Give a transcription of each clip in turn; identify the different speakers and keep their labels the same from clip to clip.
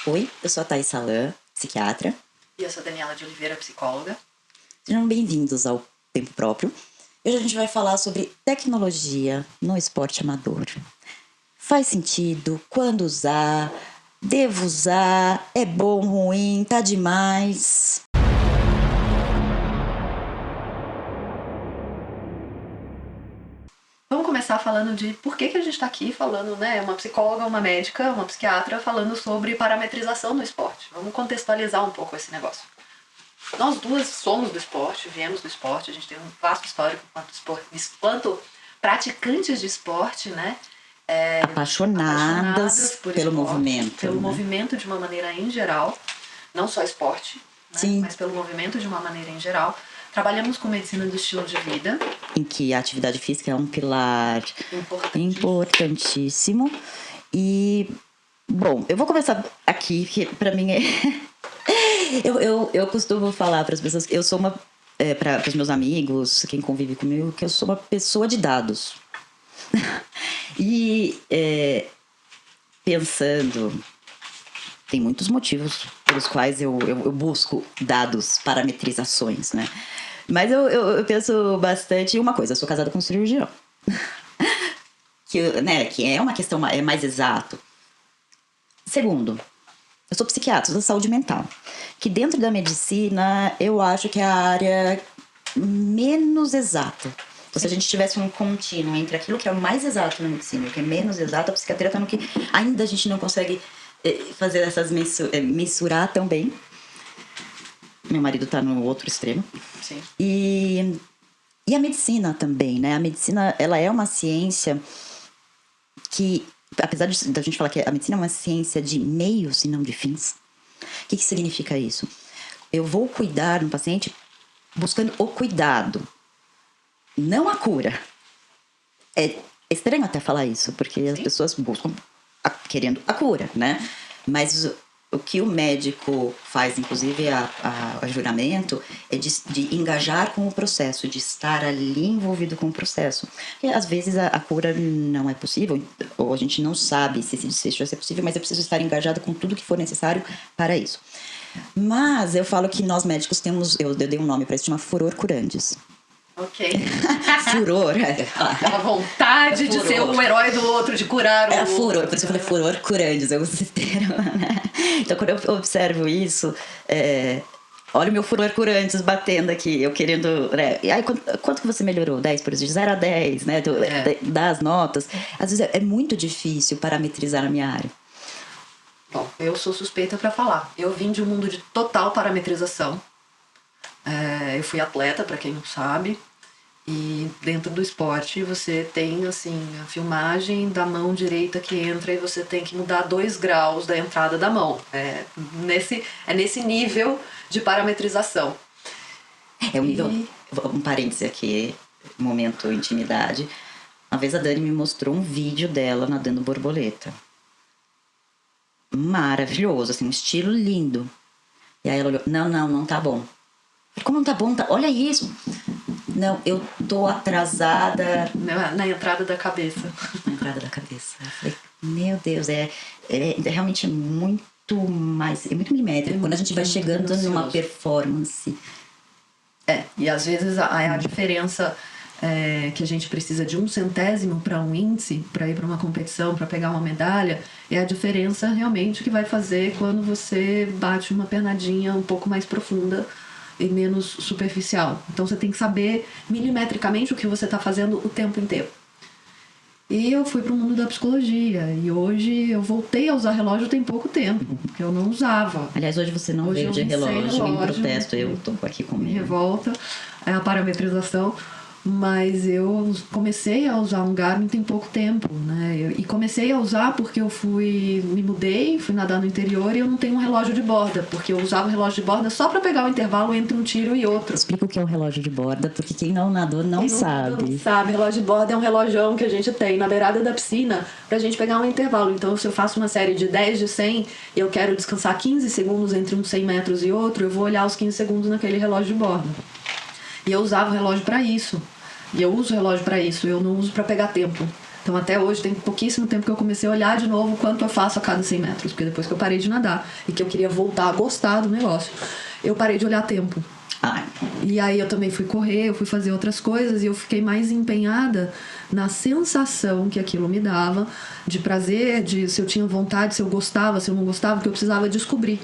Speaker 1: Oi, eu sou a Thaís Salã, psiquiatra.
Speaker 2: E eu sou a Daniela de Oliveira, psicóloga.
Speaker 1: Sejam bem-vindos ao Tempo Próprio. Hoje a gente vai falar sobre tecnologia no esporte amador. Faz sentido? Quando usar? Devo usar? É bom, ruim? Tá demais?
Speaker 2: Vamos começar falando de por que a gente está aqui falando, né? Uma psicóloga, uma médica, uma psiquiatra falando sobre parametrização no esporte. Vamos contextualizar um pouco esse negócio. Nós duas somos do esporte, viemos do esporte, a gente tem um vasto histórico quanto praticantes de esporte, né?
Speaker 1: Apaixonadas
Speaker 2: por
Speaker 1: pelo
Speaker 2: esporte,
Speaker 1: movimento.
Speaker 2: Pelo
Speaker 1: né?
Speaker 2: movimento de uma maneira em geral, não só esporte, né?
Speaker 1: Sim.
Speaker 2: Mas pelo movimento de uma maneira em geral. Trabalhamos com medicina do estilo de vida.
Speaker 1: Em que a atividade física é um pilar importantíssimo. E, bom, eu vou começar aqui, que pra mim é... eu costumo falar para as pessoas que eu sou uma... para os meus amigos, quem convive comigo, que eu sou uma pessoa de dados. E pensando... Tem muitos motivos pelos quais eu busco dados, parametrizações, né? Mas eu penso bastante em uma coisa. Eu sou casada com um cirurgião. que é uma questão mais exato. Segundo, eu sou psiquiatra, sou da saúde mental. Que dentro da medicina, eu acho que é a área menos exata. Então, se a gente tivesse um contínuo entre aquilo que é o mais exato na medicina e o que é menos exato, a psiquiatria está no que ainda a gente não consegue fazer essas mensurar tão bem. Meu marido está no outro extremo.
Speaker 2: Sim.
Speaker 1: E a medicina também, né? A medicina, ela é uma ciência que, apesar da gente falar que a medicina é uma ciência de meios e não de fins, o que significa isso? Eu vou cuidar de um paciente buscando o cuidado, não a cura. É estranho até falar isso, porque as pessoas buscam querendo a cura, né? Mas o que o médico faz, inclusive a juramento, é de engajar com o processo, de estar ali envolvido com o processo. E às vezes a cura não é possível, ou a gente não sabe se esse desfecho vai ser possível, mas eu preciso estar engajado com tudo que for necessário para isso. Mas eu falo que nós médicos temos, eu dei um nome para isso, chama furor curandes.
Speaker 2: Ok.
Speaker 1: Furor.
Speaker 2: A vontade de ser o herói do outro, de curar o outro.
Speaker 1: Furor, por isso eu falei furor curandes, eu uso esse termo, né? Então, quando eu observo isso, olha o meu furor curantes batendo aqui, eu querendo... Né? E aí, quanto que você melhorou? 10, por exemplo, de 0 a 10, né? Dá as notas. Às vezes é muito difícil parametrizar na minha área.
Speaker 2: Bom, eu sou suspeita para falar. Eu vim de um mundo de total parametrização. Eu fui atleta, para quem não sabe. E dentro do esporte você tem assim a filmagem da mão direita que entra e você tem que mudar 2 graus da entrada da mão. É nesse nível de parametrização.
Speaker 1: É um nível... Um parêntese aqui, momento intimidade. Uma vez a Dani me mostrou um vídeo dela nadando borboleta. Maravilhoso, assim, um estilo lindo. E aí ela olhou, não tá bom. Como não tá bom? Olha isso. Não, eu tô atrasada.
Speaker 2: Na entrada da cabeça.
Speaker 1: Na entrada da cabeça. Eu falei, meu Deus, realmente muito mais. É muito milimétrico. Quando a gente vai chegando numa performance.
Speaker 2: E às vezes a diferença que a gente precisa de 1/100 para um índice, para ir para uma competição, para pegar uma medalha, é a diferença realmente que vai fazer quando você bate uma pernadinha um pouco mais profunda e menos superficial. Então você tem que saber milimetricamente o que você está fazendo o tempo inteiro. E eu fui para o mundo da psicologia e hoje eu voltei a usar relógio tem pouco tempo, porque eu não usava.
Speaker 1: Aliás, hoje você não veio de relógio em protesto, eu tô aqui com medo.
Speaker 2: Revolta, é a parametrização. Mas eu comecei a usar um Garmin tem pouco tempo, né? E comecei a usar porque eu me mudei, fui nadar no interior e eu não tenho um relógio de borda, porque eu usava o relógio de borda só para pegar o intervalo entre um tiro e outro.
Speaker 1: Explica o que é um relógio de borda, porque quem não nadou não sabe.
Speaker 2: Não sabe, relógio de borda é um relógio que a gente tem na beirada da piscina pra gente pegar um intervalo. Então, se eu faço uma série de 10 de 100 e eu quero descansar 15 segundos entre uns 100 metros e outro, eu vou olhar os 15 segundos naquele relógio de borda. E eu usava o relógio para isso. E eu uso o relógio para isso, eu não uso para pegar tempo. Então, até hoje, tem pouquíssimo tempo que eu comecei a olhar de novo quanto eu faço a cada 100 metros. Porque depois que eu parei de nadar e que eu queria voltar a gostar do negócio, eu parei de olhar tempo.
Speaker 1: Ai.
Speaker 2: E aí eu também fui correr, eu fui fazer outras coisas e eu fiquei mais empenhada na sensação que aquilo me dava, de prazer, de se eu tinha vontade, se eu gostava, se eu não gostava, porque eu precisava descobrir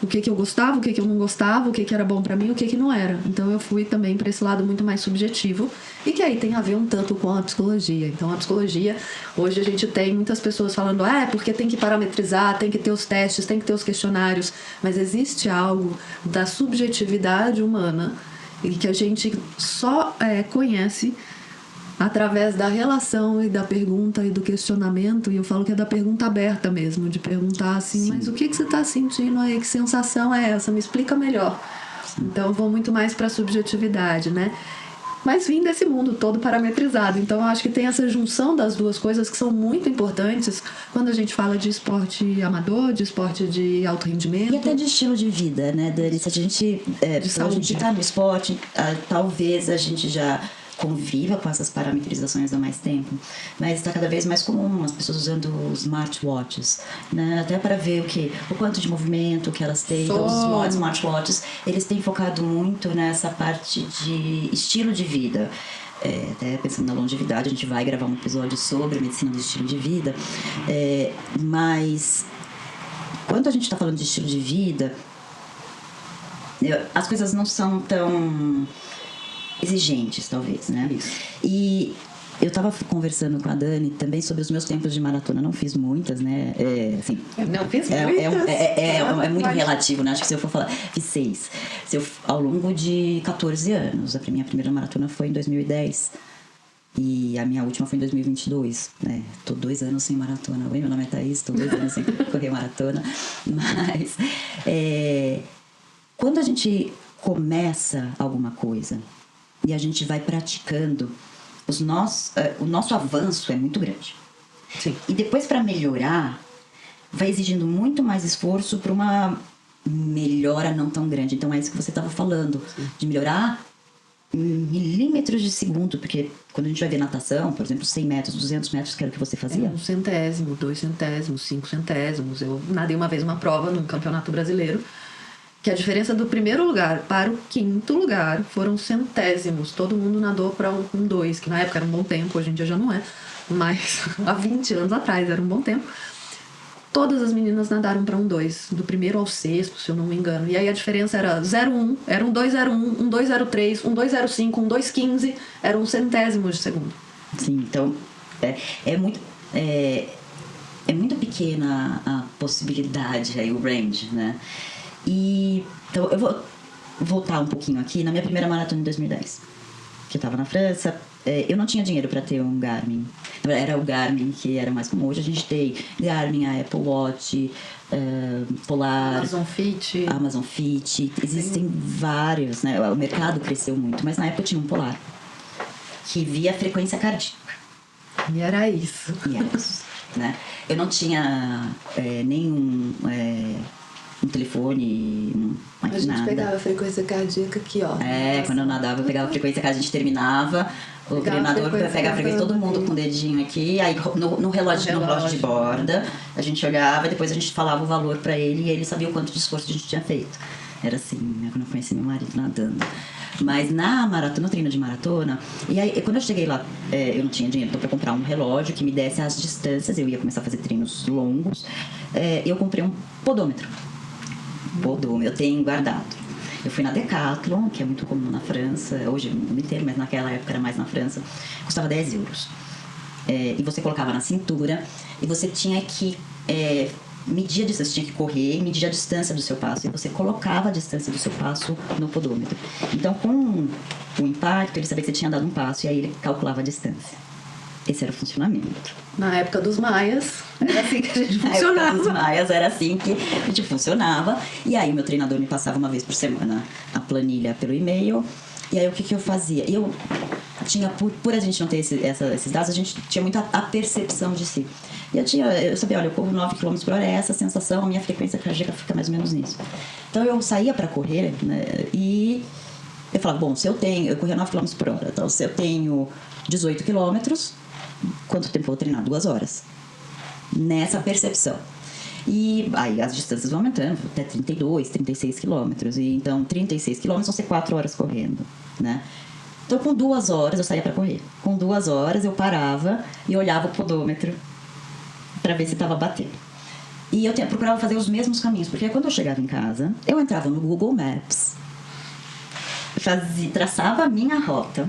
Speaker 2: o que eu gostava, o que eu não gostava, o que era bom pra mim, o que não era. Então eu fui também pra esse lado muito mais subjetivo e que aí tem a ver um tanto com a psicologia. Então a psicologia, hoje a gente tem muitas pessoas falando, porque tem que parametrizar, tem que ter os testes, tem que ter os questionários, mas existe algo da subjetividade humana e que a gente só conhece através da relação e da pergunta e do questionamento, e eu falo que é da pergunta aberta mesmo, de perguntar assim, mas o que você está sentindo aí? Que sensação é essa? Me explica melhor. Então eu vou muito mais para a subjetividade, né? Mas vim desse mundo todo parametrizado. Então eu acho que tem essa junção das duas coisas que são muito importantes quando a gente fala de esporte amador, de esporte de alto rendimento.
Speaker 1: E até de estilo de vida, né, Dani? Se a gente está no esporte, talvez a gente já conviva com essas parametrizações há mais tempo, mas está cada vez mais comum as pessoas usando smartwatches, né? Até para ver o quanto de movimento que elas têm. Então, os smartwatches, eles têm focado muito nessa parte de estilo de vida. Até pensando na longevidade, a gente vai gravar um episódio sobre a medicina do estilo de vida, mas quando a gente está falando de estilo de vida, as coisas não são tão exigentes, talvez, né?
Speaker 2: Isso.
Speaker 1: E eu tava conversando com a Dani também sobre os meus tempos de maratona. Não fiz muitas, né? Assim,
Speaker 2: não fiz muitas.
Speaker 1: É muito relativo, né? Acho que se eu for falar, fiz 6. Ao longo de 14 anos. A minha primeira maratona foi em 2010. E a minha última foi em 2022, né? Tô 2 anos sem maratona. Oi, meu nome é Thaís, tô 2 anos sem correr maratona. Mas, quando a gente começa alguma coisa e a gente vai praticando, o nosso avanço é muito grande.
Speaker 2: Sim.
Speaker 1: E depois, para melhorar, vai exigindo muito mais esforço para uma melhora não tão grande. Então é isso que você estava falando, de melhorar milímetros de segundo, porque quando a gente vai ver natação, por exemplo, 100 metros, 200 metros, que era o que você fazia?
Speaker 2: 1 centésimo, 2 centésimos, 5 centésimos. Eu nadei uma vez uma prova num campeonato brasileiro, que a diferença do primeiro lugar para o 5º lugar foram centésimos. Todo mundo nadou para um 2, que na época era um bom tempo, hoje em dia já não é, mas há 20 anos atrás era um bom tempo. Todas as meninas nadaram para um 2, do primeiro ao 6º, se eu não me engano. E aí a diferença era 0,1, era um 2,01, um 2,03, um 2,05, um 2,15, era um centésimo de segundo.
Speaker 1: Sim, então é muito pequena a possibilidade, aí, o range, né? E então eu vou voltar um pouquinho aqui na minha primeira maratona em 2010, que eu estava na França. Eu não tinha dinheiro para ter um Garmin. Era o Garmin que era mais comum. Hoje a gente tem Garmin, a Apple Watch, Polar, Amazon Fit. Existem vários, né? O mercado cresceu muito, mas na época eu tinha um Polar que via frequência cardíaca.
Speaker 2: E era isso.
Speaker 1: Né? Eu não tinha nenhum um telefone,
Speaker 2: a gente
Speaker 1: nada.
Speaker 2: Pegava a frequência cardíaca aqui, ó.
Speaker 1: Quando eu nadava, eu pegava a frequência cardíaca, a gente terminava, o treinador pegava a frequência, todo mundo com o dedinho aqui, aí no relógio de borda, a gente olhava, depois a gente falava o valor pra ele e ele sabia o quanto de esforço a gente tinha feito. Era assim, né, quando eu conheci meu marido nadando. Mas na maratona, no treino de maratona, e aí quando eu cheguei lá, eu não tinha dinheiro pra comprar um relógio que me desse as distâncias, eu ia começar a fazer treinos longos, eu comprei um podômetro. Eu tenho guardado. Eu fui na Decathlon, que é muito comum na França, hoje no mundo inteiro, mas naquela época era mais na França, custava 10 euros. E você colocava na cintura e você tinha que medir a distância, tinha que correr e medir a distância do seu passo. E você colocava a distância do seu passo no podômetro. Então, com o impacto, ele sabia que você tinha dado um passo e aí ele calculava a distância. Esse era o funcionamento.
Speaker 2: Na época dos maias, era assim que a gente funcionava.
Speaker 1: Na época dos maias era assim que a gente funcionava. E aí meu treinador me passava uma vez por semana a planilha pelo e-mail. E aí o que eu fazia? Eu tinha, por a gente não ter esses dados, a gente tinha muito a percepção de si. E eu sabia, olha, eu corro 9 km por hora, é essa sensação, a minha frequência cardíaca fica mais ou menos nisso. Então eu saía para correr, né, e eu falava, bom, eu corria 9 km por hora, então se eu tenho 18 km, quanto tempo eu vou treinar? 2 horas. Nessa percepção. E aí as distâncias vão aumentando, até 32, 36 quilômetros. E então, 36 quilômetros vão ser 4 horas correndo, né? Então, com 2 horas eu saía para correr. Com 2 horas eu parava e olhava o podômetro para ver se estava batendo. E eu procurava fazer os mesmos caminhos, porque quando eu chegava em casa, eu entrava no Google Maps, traçava a minha rota,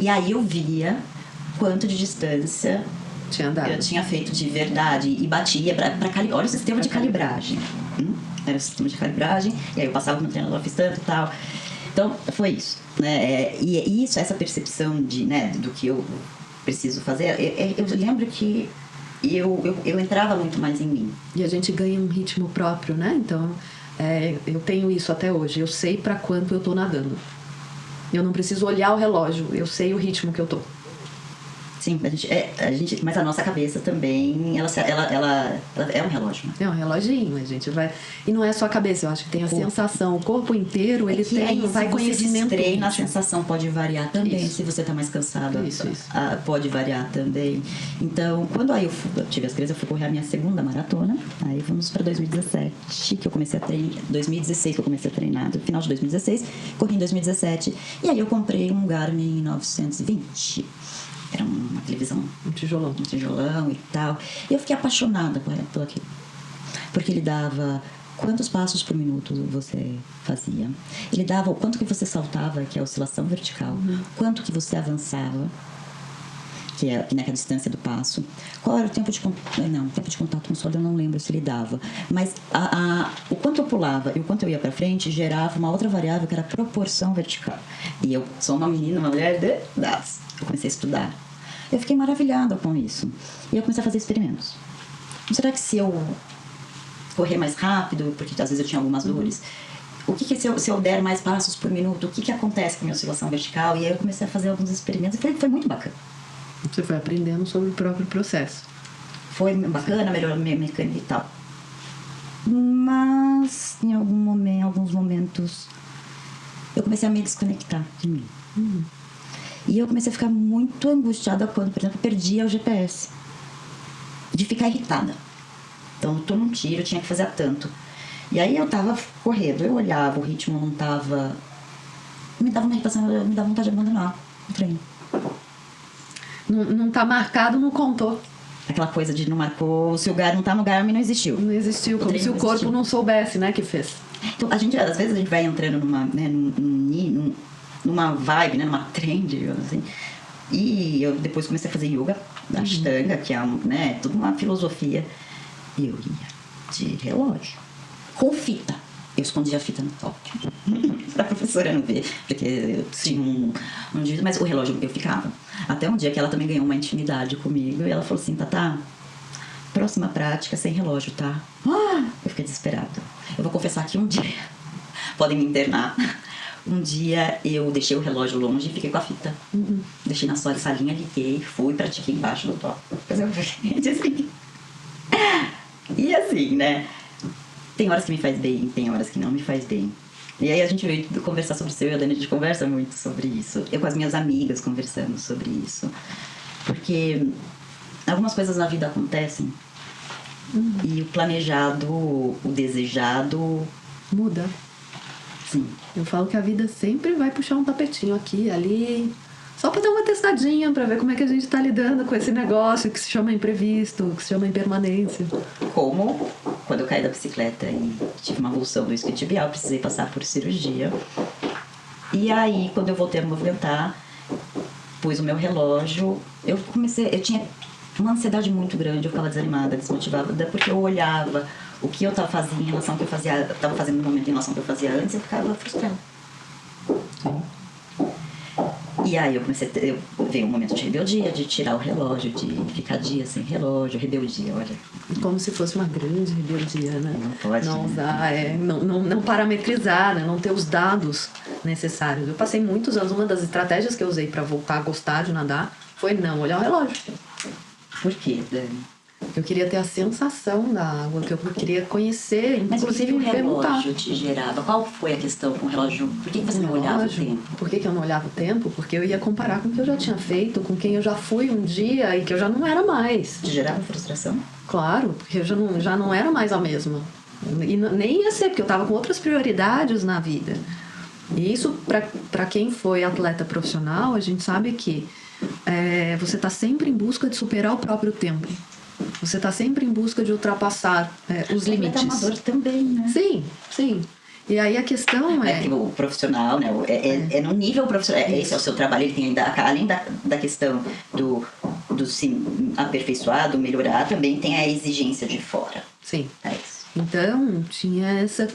Speaker 1: e aí eu via quanto de distância eu tinha feito de verdade e batia para calibrar. Olha o sistema de calibragem. Era o sistema de calibragem, e aí eu passava no treinador, fiz tanto e tal. Então, foi isso, né? E isso, essa percepção do que eu preciso fazer, eu lembro que eu entrava muito mais em mim.
Speaker 2: E a gente ganha um ritmo próprio, né? Então, eu tenho isso até hoje. Eu sei para quanto eu tô nadando. Eu não preciso olhar o relógio, eu sei o ritmo que eu tô.
Speaker 1: Sim, mas a nossa cabeça também, ela é um relógio, né?
Speaker 2: É um reloginho, a gente vai... E não é só a cabeça, eu acho que tem a sensação, o corpo inteiro, ele vai conhecimento.
Speaker 1: Treina, a sensação pode variar também, se você tá mais cansado.
Speaker 2: Isso.
Speaker 1: Pode variar também. Então, quando aí eu tive as crianças, eu fui correr a minha segunda maratona, aí vamos para 2017, que eu comecei a treinar, 2016 que eu comecei a treinar, no final de 2016, corri em 2017, e aí eu comprei um Garmin 920. Era uma televisão.
Speaker 2: Um tijolão
Speaker 1: e tal. E eu fiquei apaixonada por aquilo. Porque ele dava quantos passos por minuto você fazia. Ele dava o quanto que você saltava, que é a oscilação vertical. Quanto que você avançava, que é a distância do passo. Qual era o tempo de contato? Não, o tempo de contato com o solo eu não lembro se ele dava. Mas o quanto eu pulava e o quanto eu ia para frente gerava uma outra variável que era a proporção vertical. E eu sou uma menina, uma mulher de dados. Eu comecei a estudar. Eu fiquei maravilhada com isso. E eu comecei a fazer experimentos. Será que se eu correr mais rápido, porque às vezes eu tinha algumas dores, o que se eu der mais passos por minuto, o que acontece com a minha oscilação vertical? E aí eu comecei a fazer alguns experimentos e foi muito bacana.
Speaker 2: Você foi aprendendo sobre o próprio processo.
Speaker 1: Foi bacana, melhorou a minha mecânica e tal. Mas em alguns momentos eu comecei a me desconectar de mim. E eu comecei a ficar muito angustiada quando, por exemplo, eu perdia o GPS. De ficar irritada. Então, eu tô num tiro, eu tinha que fazer tanto. E aí eu tava correndo, eu olhava, o ritmo não tava... Me dava uma irritação, me dava vontade de abandonar o treino.
Speaker 2: Não tá marcado, não contou.
Speaker 1: Aquela coisa de não marcou, se o Garmin não tá no Garmin, não existiu.
Speaker 2: Não existiu, como se o corpo não soubesse, né, que fez.
Speaker 1: Então, às vezes a gente vai entrando numa vibe, né, numa trend, digamos assim. E eu depois comecei a fazer yoga, Ashtanga, que é toda uma filosofia. E eu ia de relógio, com fita. Eu escondia a fita no top, pra professora não ver, porque eu tinha um dia, mas o relógio eu ficava. Até um dia que ela também ganhou uma intimidade comigo e ela falou assim: Tatá, próxima prática sem relógio, tá? Eu fiquei desesperada. Eu vou confessar que um dia, podem me internar, um dia eu deixei o relógio longe e fiquei com a fita. Deixei na salinha, liguei, fui, pratiquei embaixo do top. Depois eu vi, e assim, né? Tem horas que me faz bem, tem horas que não me faz bem. E aí a gente veio conversar sobre isso, eu e a Dani, a gente conversa muito sobre isso. Eu com as minhas amigas conversando sobre isso. Porque algumas coisas na vida acontecem e o planejado, o desejado...
Speaker 2: muda.
Speaker 1: Sim.
Speaker 2: Eu falo que a vida sempre vai puxar um tapetinho aqui, ali... Só pra dar uma testadinha, pra ver como é que a gente tá lidando com esse negócio que se chama imprevisto, que se chama impermanência.
Speaker 1: Como quando eu caí da bicicleta e tive uma avulsão do isquiotibial, precisei passar por cirurgia. E aí, quando eu voltei a me movimentar, pus o meu relógio, eu tinha uma ansiedade muito grande, eu ficava desanimada, desmotivada, porque eu olhava o que eu tava fazendo em relação ao que eu tava fazendo no momento em relação ao que eu fazia antes, eu ficava frustrada.
Speaker 2: Sim.
Speaker 1: E aí veio um momento de rebeldia, de tirar o relógio, de ficar dia sem relógio, rebeldia, olha.
Speaker 2: Como se fosse uma grande rebeldia, né?
Speaker 1: Não pode.
Speaker 2: Não usar, não parametrizar, né? Não ter os dados necessários. Eu passei muitos anos, uma das estratégias que eu usei para voltar a gostar de nadar foi não olhar o relógio.
Speaker 1: Por quê, Dani?
Speaker 2: Eu queria ter a sensação da água, que eu queria conhecer,
Speaker 1: Mas
Speaker 2: inclusive
Speaker 1: o
Speaker 2: me perguntar.
Speaker 1: relógio te gerava? Qual foi a questão com o relógio? Por que você não olhava o tempo?
Speaker 2: Por que eu não olhava o tempo? Porque eu ia comparar com o que eu já tinha feito, com quem eu já fui um dia e que eu já não era mais.
Speaker 1: Te gerava frustração?
Speaker 2: Claro, porque eu já não era mais a mesma. E nem ia ser, porque eu estava com outras prioridades na vida. E isso, para quem foi atleta profissional, a gente sabe que você está sempre em busca de superar o próprio tempo. Você está sempre em busca de ultrapassar os limites.
Speaker 1: Amador também, né?
Speaker 2: Sim, sim. E aí a questão
Speaker 1: é que o profissional, né? É no nível profissional. Esse é o seu trabalho. Ele tem ainda, além da questão do se aperfeiçoar, do melhorar, também tem a exigência de fora.
Speaker 2: Sim.
Speaker 1: É isso.
Speaker 2: Então,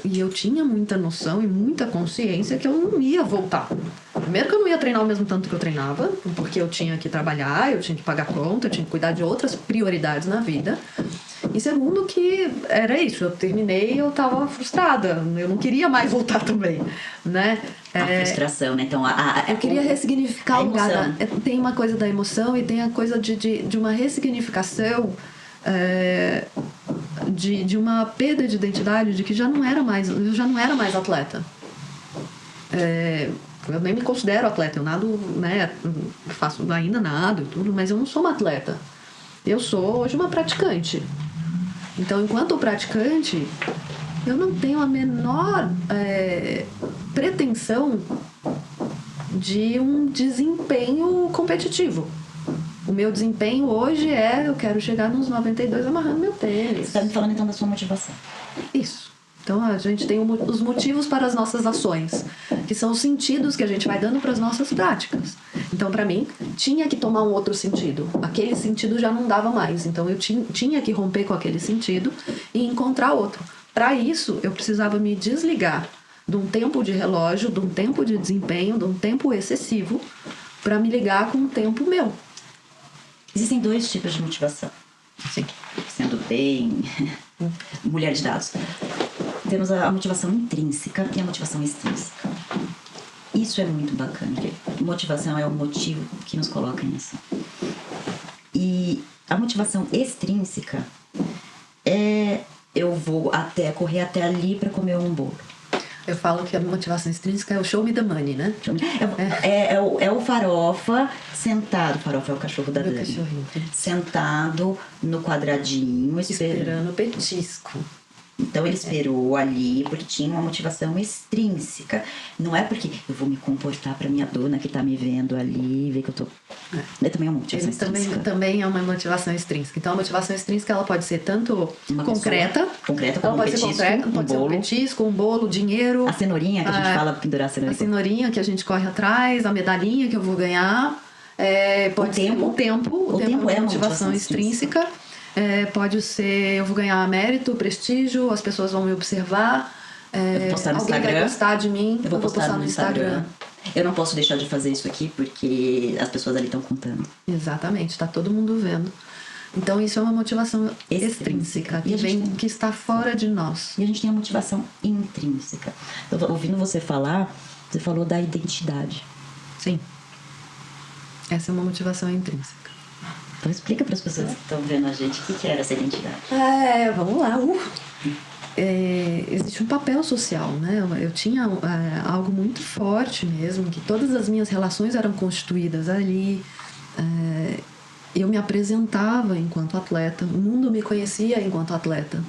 Speaker 2: e eu tinha muita noção e muita consciência que eu não ia voltar. Primeiro que eu não ia treinar o mesmo tanto que eu treinava, porque eu tinha que trabalhar, eu tinha que pagar conta, eu tinha que cuidar de outras prioridades na vida. E segundo que era isso, eu terminei e eu estava frustrada, eu não queria mais voltar também, né?
Speaker 1: A frustração, né? Então,
Speaker 2: eu queria ressignificar o lugar.
Speaker 1: Emoção.
Speaker 2: Tem uma coisa da emoção e tem a coisa de uma ressignificação, de uma perda de identidade, de que eu já não era mais atleta. Eu nem me considero atleta, eu nado, né? Faço ainda nado e tudo, mas eu não sou uma atleta. Eu sou hoje uma praticante. Então, enquanto praticante, eu não tenho a menor pretensão de um desempenho competitivo. O meu desempenho hoje eu quero chegar nos 92 amarrando meu tênis.
Speaker 1: Você está me falando então da sua motivação.
Speaker 2: Isso. Então a gente tem os motivos para as nossas ações, que são os sentidos que a gente vai dando para as nossas práticas. Então, para mim, tinha que tomar um outro sentido. Aquele sentido já não dava mais. Então, eu tinha que romper com aquele sentido e encontrar outro. Para isso, eu precisava me desligar de um tempo de relógio, de um tempo de desempenho, de um tempo excessivo, para me ligar com um tempo meu.
Speaker 1: Existem 2 tipos de motivação.
Speaker 2: Sim.
Speaker 1: Sendo bem mulher de dados. Temos a motivação intrínseca e a motivação extrínseca. Isso é muito bacana, porque motivação é o motivo que nos coloca em ação. E a motivação extrínseca eu vou correr até ali para comer um bolo.
Speaker 2: Eu falo que a motivação extrínseca é o show me the money, né?
Speaker 1: É o farofa sentado. Farofa é o cachorro da Dani. Sentado no quadradinho,
Speaker 2: esperando o petisco.
Speaker 1: Então ele esperou ali porque tinha uma motivação extrínseca. Não é porque eu vou me comportar para minha dona que tá me vendo ali, ver que eu tô. É também uma motivação extrínseca.
Speaker 2: Também é uma motivação extrínseca. Então a motivação extrínseca ela pode ser tanto concreta,
Speaker 1: como
Speaker 2: pode ser concreta, pode ser um petisco, um bolo, dinheiro.
Speaker 1: A cenourinha que a gente fala pendurar a cenourinha.
Speaker 2: A cenourinha que a gente corre atrás, a medalhinha que eu vou ganhar. Pode ser o tempo é uma motivação extrínseca. Pode ser, eu vou ganhar mérito, prestígio, as pessoas vão me observar,
Speaker 1: eu vou postar no
Speaker 2: alguém
Speaker 1: Instagram.
Speaker 2: vai gostar de mim,
Speaker 1: eu vou postar no Instagram. Eu não posso deixar de fazer isso aqui porque as pessoas ali estão contando.
Speaker 2: Exatamente, tá todo mundo vendo. Então isso é uma motivação extrínseca que está fora de nós.
Speaker 1: E a gente tem a motivação intrínseca. Ouvindo você falar, você falou da identidade.
Speaker 2: Sim. Essa é uma motivação intrínseca.
Speaker 1: Então explica para as pessoas que estão vendo a gente o que era essa identidade.
Speaker 2: Vamos lá. Existe um papel social, né? Eu tinha algo muito forte mesmo, que todas as minhas relações eram constituídas ali. Eu me apresentava enquanto atleta, o mundo me conhecia enquanto atleta.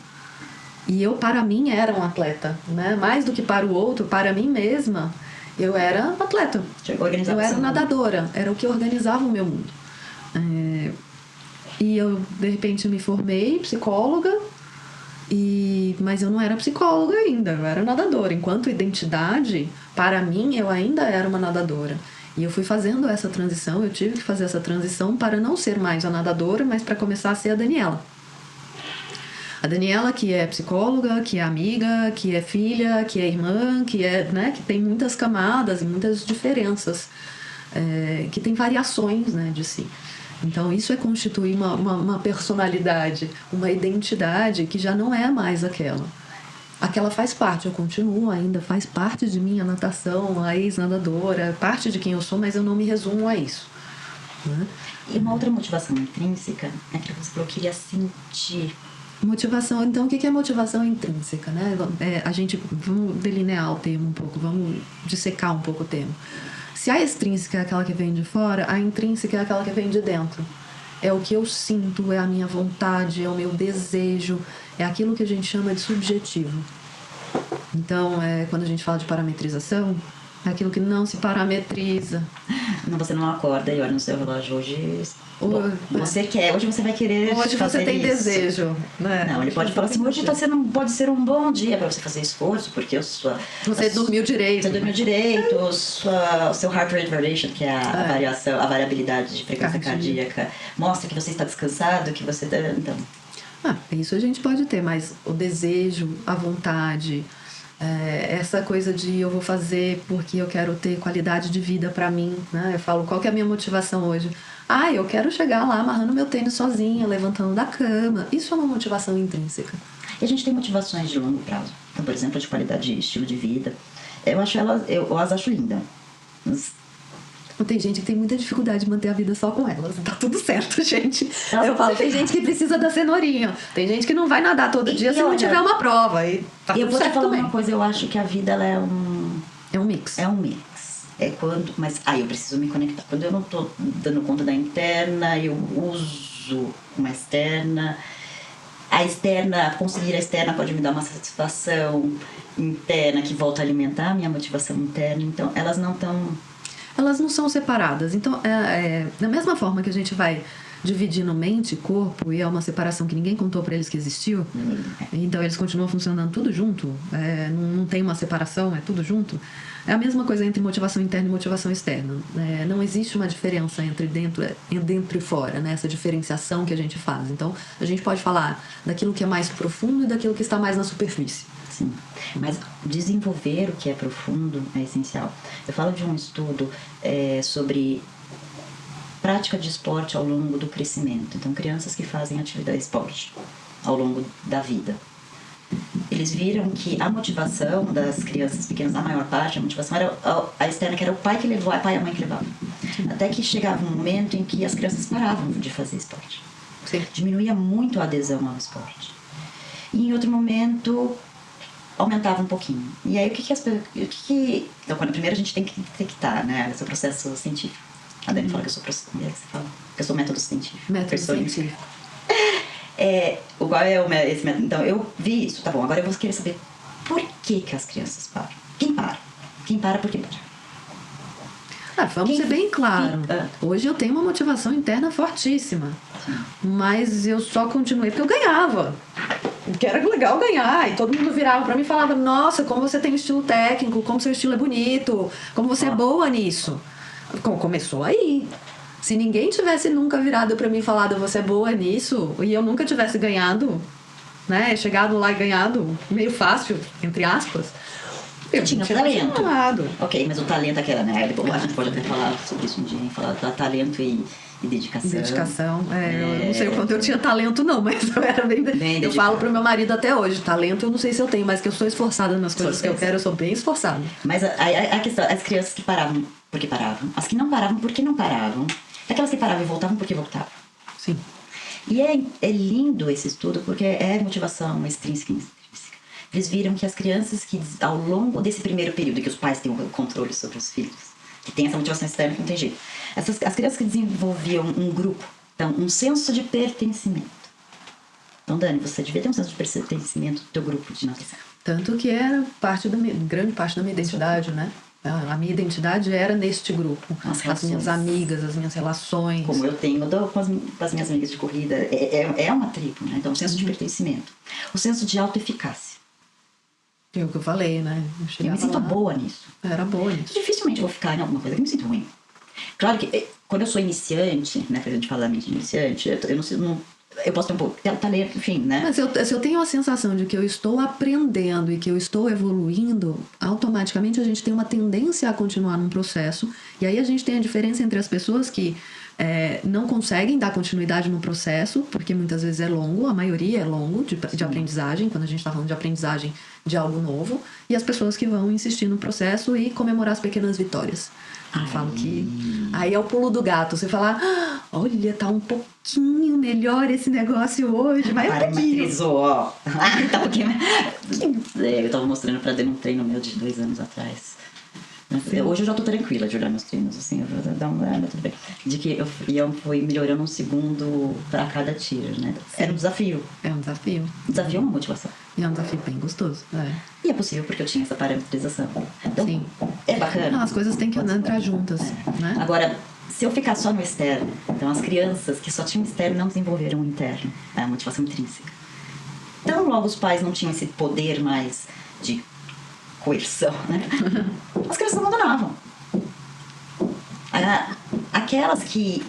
Speaker 2: E eu, para mim, era um atleta, né? Mais do que para o outro, para mim mesma, eu era atleta. Eu era nadadora, era o que organizava o meu mundo. E eu, de repente, me formei psicóloga, mas eu não era psicóloga ainda, eu era nadadora. Enquanto identidade, para mim, eu ainda era uma nadadora. E eu fui fazendo essa transição, eu tive que fazer essa transição para não ser mais a nadadora, mas para começar a ser a Daniela. A Daniela, que é psicóloga, que é amiga, que é filha, que é irmã, que tem muitas camadas e muitas diferenças, que tem variações, né, de si. Então, isso é constituir uma personalidade, uma identidade que já não é mais aquela. Aquela faz parte, eu continuo ainda, faz parte de mim a natação, a ex-nadadora, parte de quem eu sou, mas eu não me resumo a isso. né?
Speaker 1: E uma outra motivação intrínseca é que você falou que queria sentir.
Speaker 2: Motivação, então, o que é motivação intrínseca, né? A gente, vamos delinear o termo um pouco, vamos dissecar um pouco o termo. Se a extrínseca é aquela que vem de fora, a intrínseca é aquela que vem de dentro. É o que eu sinto, é a minha vontade, é o meu desejo, é aquilo que a gente chama de subjetivo. Então, quando a gente fala de parametrização, é aquilo que não se parametriza.
Speaker 1: Não, você não acorda e olha no seu relógio hoje. Bom, hoje você vai querer
Speaker 2: hoje
Speaker 1: fazer
Speaker 2: você tem
Speaker 1: isso.
Speaker 2: desejo, né?
Speaker 1: Não, ele pode falar assim, hoje pode ser um bom dia para você fazer esforço, porque
Speaker 2: você dormiu direito.
Speaker 1: Você dormiu direito, o seu heart rate variation, que é a variabilidade de frequência cardíaca, mostra que você está descansado, que você está... Então...
Speaker 2: isso a gente pode ter, mas o desejo, a vontade, essa coisa de eu vou fazer porque eu quero ter qualidade de vida pra mim, né? Eu falo, qual que é a minha motivação hoje? Eu quero chegar lá amarrando meu tênis sozinha, levantando da cama. Isso é uma motivação intrínseca.
Speaker 1: E a gente tem motivações de longo prazo. Então, por exemplo, de qualidade de estilo de vida. Eu as acho lindas. Mas...
Speaker 2: Tem gente que tem muita dificuldade de manter a vida só com elas. Tá tudo certo, gente.
Speaker 1: Nossa,
Speaker 2: eu falo, tem gente que precisa da cenourinha. Tem gente que não vai nadar todo dia se não tiver uma prova. E tá tudo
Speaker 1: eu vou
Speaker 2: certo
Speaker 1: te falar
Speaker 2: também.
Speaker 1: uma coisa, eu acho que a vida ela é um...
Speaker 2: É um mix.
Speaker 1: É um mix. Mas eu preciso me conectar. Quando eu não tô dando conta da interna, eu uso uma externa. Conseguir a externa pode me dar uma satisfação interna que volta a alimentar a minha motivação interna. Então, elas não são
Speaker 2: separadas. Então, da mesma forma que a gente vai dividindo mente e corpo, e é uma separação que ninguém contou pra eles que existiu, então eles continuam funcionando tudo junto, não tem uma separação, é tudo junto. É a mesma coisa entre motivação interna e motivação externa. Não existe uma diferença entre dentro e fora, né? Essa diferenciação que a gente faz. Então, a gente pode falar daquilo que é mais profundo e daquilo que está mais na superfície.
Speaker 1: Sim, mas desenvolver o que é profundo é essencial. Eu falo de um estudo sobre prática de esporte ao longo do crescimento. Então, crianças que fazem atividade de esporte ao longo da vida. Eles viram que a motivação das crianças pequenas, a maior parte, a motivação era a externa, que era o pai que levou, a pai e a mãe que levavam. Até que chegava um momento em que as crianças paravam de fazer esporte.
Speaker 2: Sim.
Speaker 1: Diminuía muito a adesão ao esporte. E em outro momento, aumentava um pouquinho. E aí, Então, primeiro a gente tem que detectar, né, esse processo científico. A Dani fala que eu sou método científico.
Speaker 2: Método científico.
Speaker 1: Qual é esse método? Então, eu vi isso, tá bom, agora eu vou querer saber por que as crianças param. Quem para? Quem para, por que para?
Speaker 2: Vamos ser bem claro. Hoje eu tenho uma motivação interna fortíssima. Sim. Mas eu só continuei porque eu ganhava. Que era legal ganhar. E todo mundo virava pra mim e falava, nossa, como você tem um estilo técnico, como seu estilo é bonito, como você é boa nisso. Começou aí. Se ninguém tivesse nunca virado pra mim e falado, você é boa nisso, e eu nunca tivesse ganhado, né, chegado lá e ganhado meio fácil, entre aspas, eu
Speaker 1: tinha talento. Ok, mas o talento aquela, né? Depois a gente pode até falar sobre isso um dia, falar do talento e dedicação.
Speaker 2: Eu não sei o quanto eu tinha talento não, mas eu era bem eu falo pro meu marido até hoje, talento eu não sei se eu tenho, mas que eu sou esforçada nas coisas que eu quero, eu sou bem esforçada.
Speaker 1: Mas a questão, as crianças que paravam, porque paravam. As que não paravam, porque não paravam. Aquelas que paravam e voltavam, porque voltavam.
Speaker 2: Sim.
Speaker 1: E é lindo esse estudo, porque é motivação extrínseca e intrínseca. Eles viram que as crianças que, ao longo desse primeiro período, que os pais têm o controle sobre os filhos, que tem essa motivação externa que não tem jeito, as crianças que desenvolviam um grupo, então, um senso de pertencimento. Então, Dani, você devia ter um senso de pertencimento do teu grupo de natação.
Speaker 2: Tanto que era grande parte da minha identidade, né? A minha identidade era neste grupo. As minhas amigas, as minhas relações.
Speaker 1: Como eu tenho com as minhas amigas de corrida. É uma tribo, né? Então, o senso de pertencimento. O senso de autoeficácia.
Speaker 2: É o que eu falei, né?
Speaker 1: Eu me sinto boa nisso.
Speaker 2: Era boa nisso.
Speaker 1: Dificilmente eu vou ficar em alguma coisa que eu me sinto ruim. Claro que quando eu sou iniciante, né? Pra gente falar de iniciante, eu posso ter um pouco de talento, enfim, né?
Speaker 2: Mas se eu tenho a sensação de que eu estou aprendendo e que eu estou evoluindo, automaticamente a gente tem uma tendência a continuar num processo. E aí a gente tem a diferença entre as pessoas que não conseguem dar continuidade no processo, porque muitas vezes é longo, a maioria é longo de aprendizagem, quando a gente está falando de aprendizagem de algo novo, e as pessoas que vão insistir no processo e comemorar as pequenas vitórias. Eu falo que aí é o pulo do gato. Você fala, olha, tá um pouquinho melhor esse negócio hoje, mas um pouquinho.
Speaker 1: Parametrizou, ó. Tá um pouquinho. Eu tava mostrando pra Dê um treino meu de 2 anos atrás. Hoje eu já tô tranquila de olhar meus treinos, assim, eu vou dar mas tudo bem. De que eu fui melhorando 1 segundo pra cada tiro, né? Era um desafio.
Speaker 2: É um desafio.
Speaker 1: Desafio é uma motivação.
Speaker 2: E é um desafio bem gostoso.
Speaker 1: E é possível porque eu tinha essa parametrização. Então,
Speaker 2: Sim.
Speaker 1: é bacana.
Speaker 2: As coisas têm que entrar juntas, né?
Speaker 1: Agora, se eu ficar só no externo, então as crianças que só tinham externo não desenvolveram o interno, a motivação intrínseca. Então, logo os pais não tinham esse poder mais de coerção, né? As crianças abandonavam. Aquelas que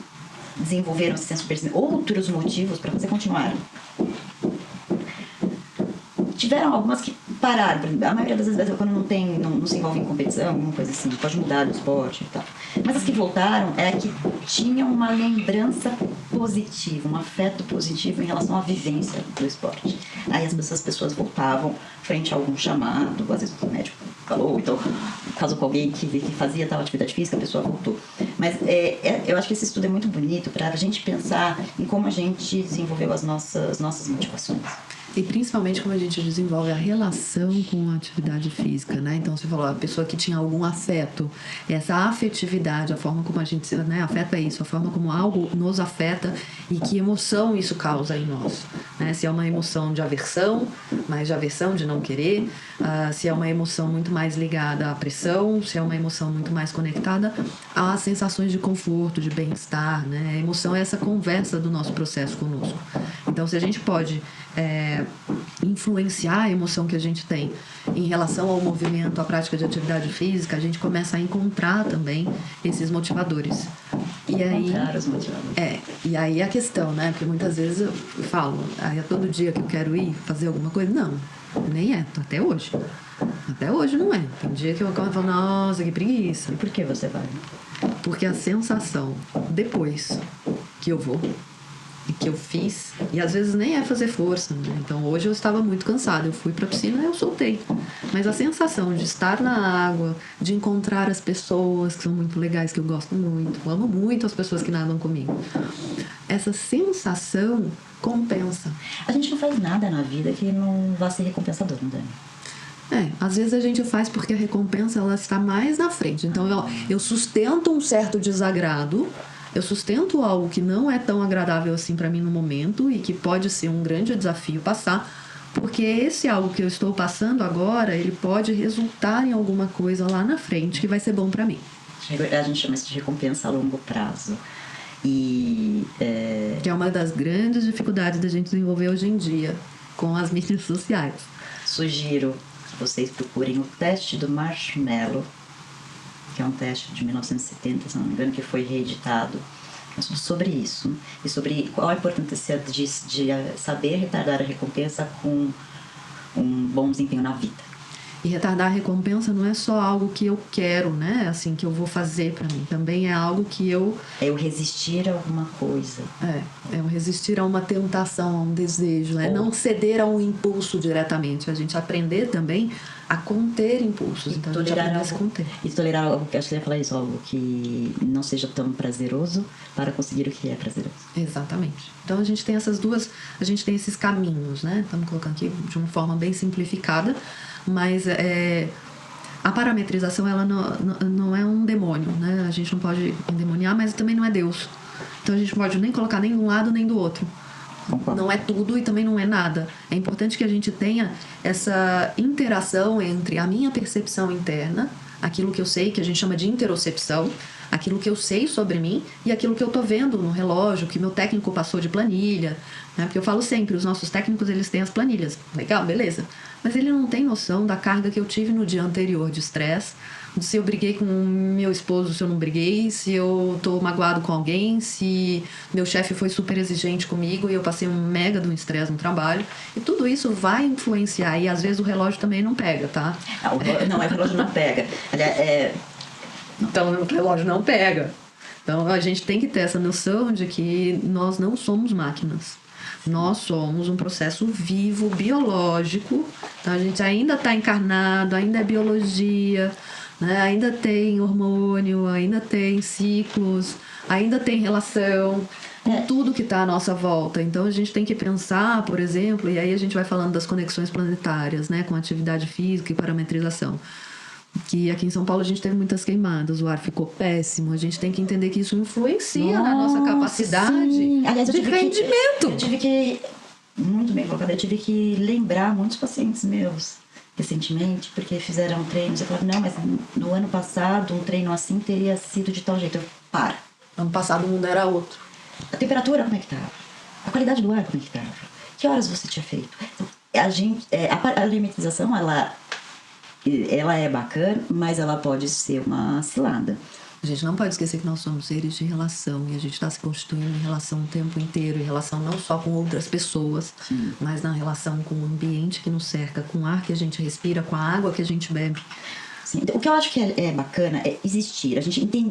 Speaker 1: desenvolveram esse senso de pertencimento, outros motivos para fazer continuaram. Tiveram algumas que pararam. A maioria das vezes, quando não se envolve em competição, alguma coisa assim, pode mudar do esporte e tal. Mas as que voltaram é que tinham uma lembrança positiva, um afeto positivo em relação à vivência do esporte. Aí as pessoas voltavam frente a algum chamado, às vezes o médico falou, então, caso com alguém que fazia tal atividade física, a pessoa voltou. Mas eu acho que esse estudo é muito bonito para a gente pensar em como a gente desenvolveu as nossas motivações.
Speaker 2: E principalmente como a gente desenvolve a relação com a atividade física, né? Então, você falou, a pessoa que tinha algum afeto, essa afetividade, a forma como a gente, né? Afeto é isso, a forma como algo nos afeta e que emoção isso causa em nós, né? Se é uma emoção de aversão, mais de aversão, de não querer, se é uma emoção muito mais ligada à pressão, se é uma emoção muito mais conectada às sensações de conforto, de bem-estar, né? A emoção é essa conversa do nosso processo conosco. Então, se a gente pode influenciar a emoção que a gente tem em relação ao movimento, à prática de atividade física, a gente começa a encontrar também esses motivadores. E aí,
Speaker 1: os motivadores.
Speaker 2: E aí a questão, né? Porque muitas vezes eu falo, é todo dia que eu quero ir fazer alguma coisa? Não, nem é, até hoje. Até hoje não é. Tem dia que eu falo, nossa, que preguiça.
Speaker 1: E por que você vai?
Speaker 2: Porque a sensação, depois que eu vou, e que eu fiz, e às vezes nem é fazer força, né? Então hoje eu estava muito cansada, eu fui pra piscina e eu soltei, mas a sensação de estar na água, de encontrar as pessoas que são muito legais, que eu gosto muito, eu amo muito as pessoas que nadam comigo, essa sensação compensa.
Speaker 1: A gente não faz nada na vida que não vá ser recompensador, não é?
Speaker 2: Às vezes a gente faz porque a recompensa ela está mais na frente, então eu sustento um certo desagrado, eu sustento algo que não é tão agradável assim para mim no momento e que pode ser um grande desafio passar, porque esse algo que eu estou passando agora, ele pode resultar em alguma coisa lá na frente que vai ser bom para mim.
Speaker 1: A gente chama isso de recompensa a longo prazo.
Speaker 2: Que é uma das grandes dificuldades da gente desenvolver hoje em dia com as mídias sociais.
Speaker 1: Sugiro que vocês procurem o teste do marshmallow, que é um teste de 1970, se não me engano, que foi reeditado, sobre isso, e sobre qual a importância de saber retardar a recompensa com um bom desempenho na vida.
Speaker 2: E retardar a recompensa não é só algo que eu quero, né? Assim, que eu vou fazer pra mim. Também é algo que eu...
Speaker 1: É eu resistir a alguma coisa.
Speaker 2: É eu resistir a uma tentação, a um desejo, né? Não ceder a um impulso diretamente. A gente aprender também a conter impulsos. Então,
Speaker 1: tolerar algo que acho que eu ia falar isso, algo que não seja tão prazeroso para conseguir o que é prazeroso.
Speaker 2: Exatamente. Então a gente tem a gente tem esses caminhos, né? Estamos colocando aqui de uma forma bem simplificada, mas a parametrização ela não é um demônio, né? A gente não pode endemoniar, mas também não é Deus. Então a gente não pode nem colocar nem de um lado nem do outro. Não é tudo e também não é nada. É importante que a gente tenha essa interação entre a minha percepção interna, aquilo que eu sei, que a gente chama de interocepção, aquilo que eu sei sobre mim e aquilo que eu tô vendo no relógio, que meu técnico passou de planilha, né? Porque eu falo sempre, os nossos técnicos, eles têm as planilhas. Legal, beleza. Mas ele não tem noção da carga que eu tive no dia anterior de estresse, de se eu briguei com meu esposo, se eu não briguei, se eu tô magoado com alguém, se meu chefe foi super exigente comigo e eu passei um mega de um estresse no trabalho. E tudo isso vai influenciar. E às vezes o relógio também não pega, tá?
Speaker 1: Não, o relógio não pega.
Speaker 2: Então o relógio não pega. Então a gente tem que ter essa noção de que nós não somos máquinas. Nós somos um processo vivo, biológico. Então a gente ainda está encarnado, ainda é biologia, né? Ainda tem hormônio, ainda tem ciclos, ainda tem relação com tudo que está à nossa volta. Então a gente tem que pensar, por exemplo, e aí a gente vai falando das conexões planetárias, né? Com atividade física e parametrização. Que aqui em São Paulo a gente teve muitas queimadas, o ar ficou péssimo. A gente tem que entender que isso influencia na nossa capacidade
Speaker 1: Aliás,
Speaker 2: de rendimento.
Speaker 1: Eu tive que, muito bem colocado, eu tive que lembrar muitos pacientes meus recentemente, porque fizeram treinos. Eu falava, não, mas no ano passado um treino assim teria sido de tal jeito. Eu, para.
Speaker 2: Ano passado o mundo era outro.
Speaker 1: A temperatura, como é que estava? A qualidade do ar, como é que estava? Que horas você tinha feito? Então, a alimentização, ela é bacana, mas ela pode ser uma cilada.
Speaker 2: A gente não pode esquecer que nós somos seres de relação e a gente está se constituindo em relação o tempo inteiro, em relação não só com outras pessoas, mas na relação com o ambiente que nos cerca, com o ar que a gente respira, com a água que a gente bebe.
Speaker 1: Sim. O que eu acho que é bacana é existir,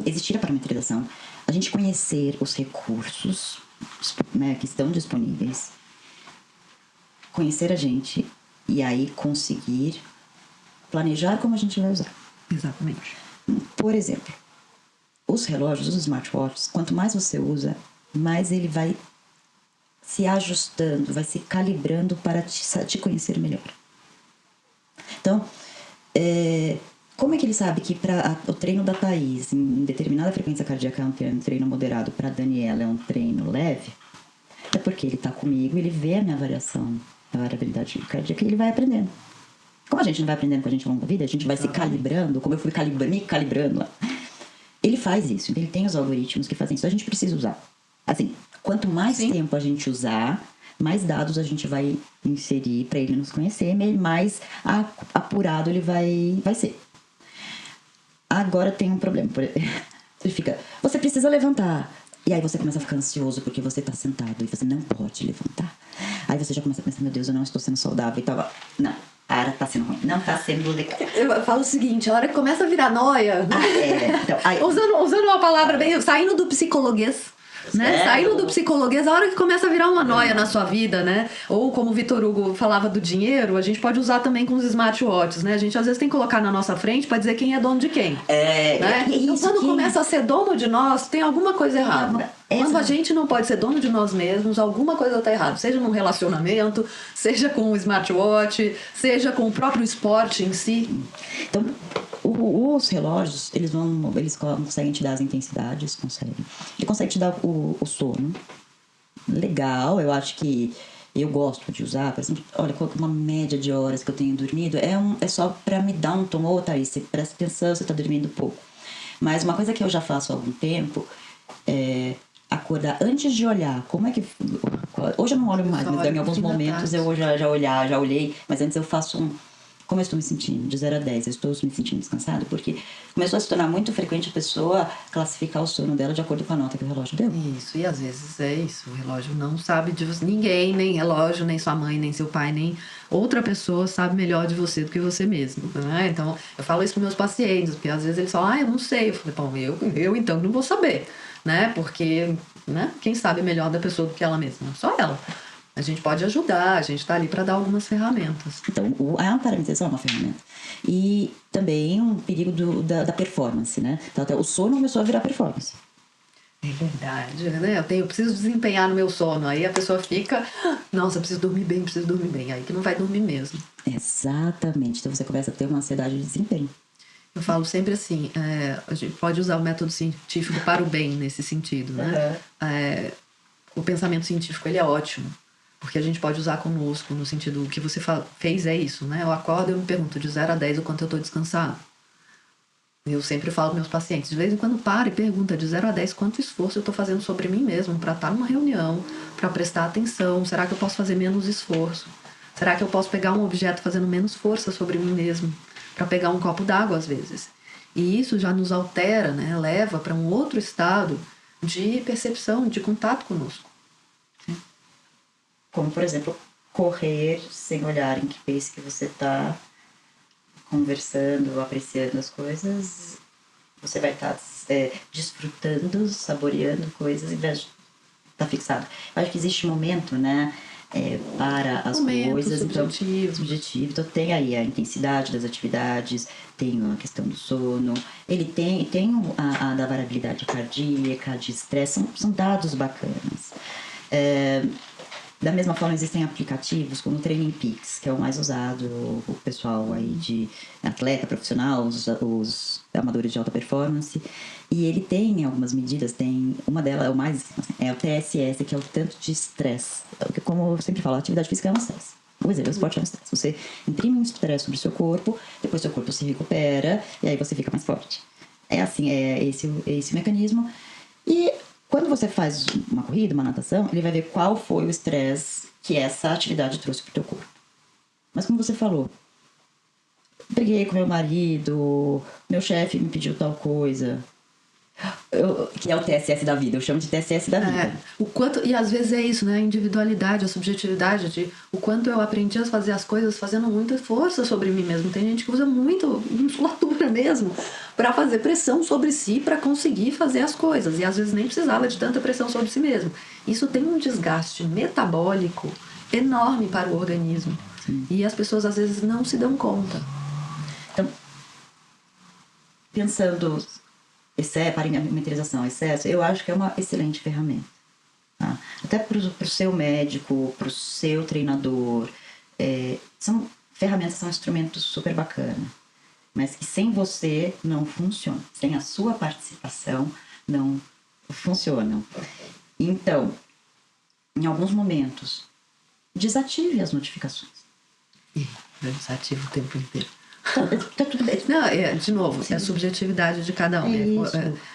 Speaker 1: existir a parametrização, a gente conhecer os recursos, né, que estão disponíveis, conhecer a gente e aí conseguir planejar como a gente vai usar.
Speaker 2: Exatamente.
Speaker 1: Por exemplo, os relógios, os smartwatches, quanto mais você usa, mais ele vai se ajustando, vai se calibrando para te conhecer melhor. Então, como é que ele sabe que para o treino da Thaís, em determinada frequência cardíaca, é um treino moderado, para a Daniela é um treino leve? É porque ele está comigo, ele vê a minha variação, a variabilidade cardíaca e ele vai aprendendo. Como a gente não vai aprendendo com a gente ao longo da vida, a gente vai se calibrando, como eu fui me calibrando lá. Ele faz isso, ele tem os algoritmos que fazem isso, a gente precisa usar. Assim, quanto mais tempo a gente usar, mais dados a gente vai inserir para ele nos conhecer, mais apurado ele vai ser. Agora tem um problema. Você fica, você precisa levantar. E aí você começa a ficar ansioso porque você está sentado e você não pode levantar. Aí você já começa a pensar, meu Deus, eu não estou sendo saudável e tal. Não, cara, tá sendo ruim. Não tá sendo legal.
Speaker 2: Eu falo o seguinte, a hora que começa a virar noia,
Speaker 1: então,
Speaker 2: usando uma palavra bem, saindo do psicologuês, né? Saindo do psicologuês, a hora que começa a virar uma noia na sua vida, né? Ou como o Vitor Hugo falava do dinheiro, a gente pode usar também com os smartwatches, né? A gente às vezes tem que colocar na nossa frente para dizer quem é dono de quem. Né? Então quando começa a ser dono de nós, tem alguma coisa errada. Quando a gente não pode ser dono de nós mesmos, alguma coisa está errada. Seja num relacionamento, seja com o smartwatch, seja com o próprio esporte em si.
Speaker 1: Então, os relógios, eles conseguem te dar as intensidades, ele consegue te dar o sono. Legal, eu acho que eu gosto de usar, por exemplo, olha, uma média de horas que eu tenho dormido é só para me dar um tom. Ô, Thaís, você presta atenção, você tá dormindo pouco. Mas uma coisa que eu já faço há algum tempo é acordar antes de olhar. Como é que... Hoje eu não olho mais, mas em alguns momentos eu já olhei, mas antes eu faço como eu estou me sentindo, de 0 a 10, eu estou me sentindo descansada, porque começou a se tornar muito frequente a pessoa classificar o sono dela de acordo com a nota que o relógio deu.
Speaker 2: Isso, e às vezes é isso, o relógio não sabe de você, ninguém, nem relógio, nem sua mãe, nem seu pai, nem outra pessoa sabe melhor de você do que você mesmo, né? Então, eu falo isso para meus pacientes, porque às vezes eles falam, eu não sei, eu falei, bom, eu então não vou saber, né? Porque, né, quem sabe melhor da pessoa do que ela mesma? Só ela. A gente pode ajudar, a gente está ali para dar algumas ferramentas.
Speaker 1: Então, a parametrização é uma ferramenta. E também um perigo da performance, né? Então, até o sono começou a virar performance.
Speaker 2: É verdade, né? Eu preciso desempenhar no meu sono. Aí a pessoa fica, nossa, eu preciso dormir bem. Aí que não vai dormir mesmo.
Speaker 1: Exatamente. Então, você começa a ter uma ansiedade de desempenho.
Speaker 2: Eu falo sempre assim, a gente pode usar o método científico para o bem nesse sentido, né? O pensamento científico, ele é ótimo. Porque a gente pode usar conosco, no sentido, o que você fez é isso, né? Eu acordo e eu me pergunto de 0 a 10 o quanto eu estou descansado. Eu sempre falo para meus pacientes, de vez em quando para e pergunta de 0 a 10 quanto esforço eu estou fazendo sobre mim mesmo para estar numa reunião, para prestar atenção. Será que eu posso fazer menos esforço? Será que eu posso pegar um objeto fazendo menos força sobre mim mesmo? Para pegar um copo d'água às vezes. E isso já nos altera, né? Leva para um outro estado de percepção, de contato conosco.
Speaker 1: Como, por exemplo, correr sem olhar em que pace que você está conversando, apreciando as coisas. você vai estar desfrutando, saboreando coisas em vez de estar fixado. Eu acho que existe momento, né, para as coisas.
Speaker 2: Subjetivo.
Speaker 1: Então, subjetivo. Então, tem aí a intensidade das atividades, tem a questão do sono, ele tem a da variabilidade cardíaca, de estresse, são dados bacanas. Da mesma forma, existem aplicativos como o Training Peaks, que é o mais usado, o pessoal aí de atleta profissional, os amadores de alta performance. E ele tem algumas medidas, tem uma delas, é o TSS, que é o tanto de estresse. Como eu sempre falo, a atividade física é um estresse. O esporte é um estresse. Você imprime um estresse sobre o seu corpo, depois seu corpo se recupera, e aí você fica mais forte. É assim, é esse o mecanismo. E quando você faz uma corrida, uma natação, ele vai ver qual foi o estresse que essa atividade trouxe pro teu corpo. Mas como você falou, briguei com meu marido, meu chefe me pediu tal coisa, que é o TSS da vida, eu chamo de TSS da vida.
Speaker 2: O quanto, e às vezes é isso, né? A individualidade, a subjetividade de o quanto eu aprendi a fazer as coisas fazendo muita força sobre mim mesmo. Tem gente que usa muito musculatura mesmo para fazer pressão sobre si para conseguir fazer as coisas. E às vezes nem precisava de tanta pressão sobre si mesmo. Isso tem um desgaste metabólico enorme para o organismo. Sim. E as pessoas às vezes não se dão conta.
Speaker 1: Então, pensando parametrização, excesso, eu acho que é uma excelente ferramenta. Tá? Até para o seu médico, para o seu treinador. São ferramentas, são instrumentos super bacanas. Mas que sem você não funcionam. Sem a sua participação não funcionam. Então, em alguns momentos, desative as notificações.
Speaker 2: Eu desativo o tempo inteiro.
Speaker 1: Tá tudo bem.
Speaker 2: Não, de novo, sim, é a subjetividade de cada um.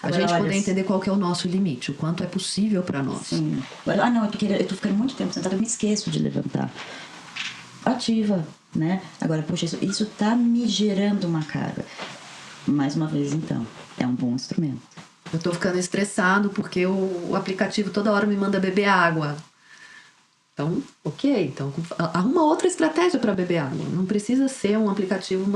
Speaker 2: A gente poder entender qual que é o nosso limite, o quanto é possível para nós.
Speaker 1: Sim. Não, eu tô ficando muito tempo sentada, eu me esqueço de levantar. Ativa, né? Agora, poxa, isso tá me gerando uma carga. Mais uma vez, então, é um bom instrumento.
Speaker 2: Eu tô ficando estressado porque o aplicativo toda hora me manda beber água. Então, ok, então arruma outra estratégia para beber água. Não precisa ser um aplicativo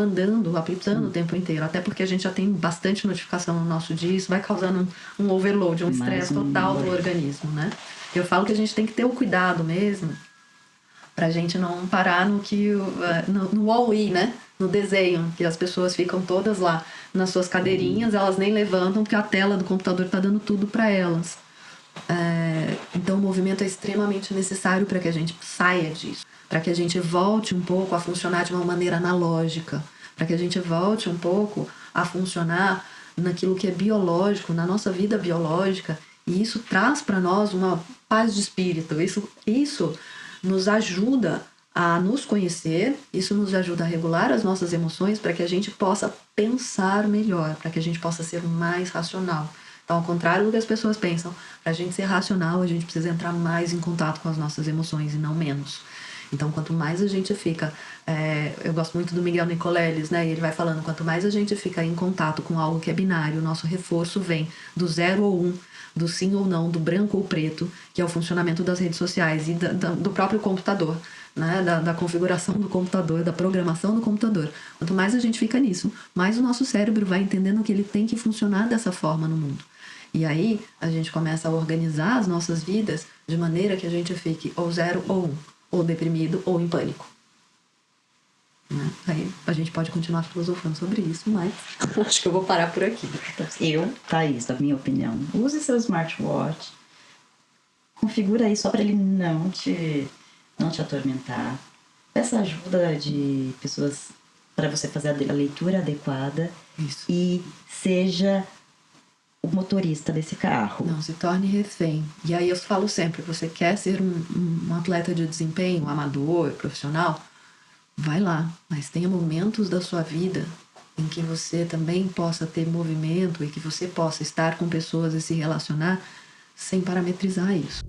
Speaker 2: apitando o tempo inteiro. Até porque a gente já tem bastante notificação no nosso dia. Isso vai causando um overload, um estresse total do organismo, né? Eu falo que a gente tem que ter o cuidado mesmo pra gente não parar no all-in, né? No desenho, que as pessoas ficam todas lá nas suas cadeirinhas, elas nem levantam porque a tela do computador tá dando tudo para elas. Então o movimento é extremamente necessário para que a gente saia disso, para que a gente volte um pouco a funcionar de uma maneira analógica, para que a gente volte um pouco a funcionar naquilo que é biológico, na nossa vida biológica, e isso traz para nós uma paz de espírito. Isso nos ajuda a nos conhecer, isso nos ajuda a regular as nossas emoções para que a gente possa pensar melhor, para que a gente possa ser mais racional. Então, ao contrário do que as pessoas pensam, para a gente ser racional, a gente precisa entrar mais em contato com as nossas emoções e não menos. Então, quanto mais a gente fica... eu gosto muito do Miguel Nicoleles, né? E ele vai falando, quanto mais a gente fica em contato com algo que é binário, o nosso reforço vem do 0 ou 1, do sim ou não, do branco ou preto, que é o funcionamento das redes sociais e do próprio computador, né? Da configuração do computador, da programação do computador. Quanto mais a gente fica nisso, mais o nosso cérebro vai entendendo que ele tem que funcionar dessa forma no mundo. E aí a gente começa a organizar as nossas vidas de maneira que a gente fique ou 0 ou 1, ou deprimido ou em pânico. Né? Aí a gente pode continuar filosofando sobre isso, mas acho que eu vou parar por aqui.
Speaker 1: Thaís, da minha opinião, use seu smartwatch, configura aí só para ele não te atormentar. Peça ajuda de pessoas para você fazer a leitura adequada.
Speaker 2: Isso.
Speaker 1: E seja o motorista desse carro.
Speaker 2: Não se torne refém. E aí eu falo sempre, você quer ser um atleta de desempenho, amador, profissional? Vai lá, mas tenha momentos da sua vida em que você também possa ter movimento e que você possa estar com pessoas e se relacionar sem parametrizar isso.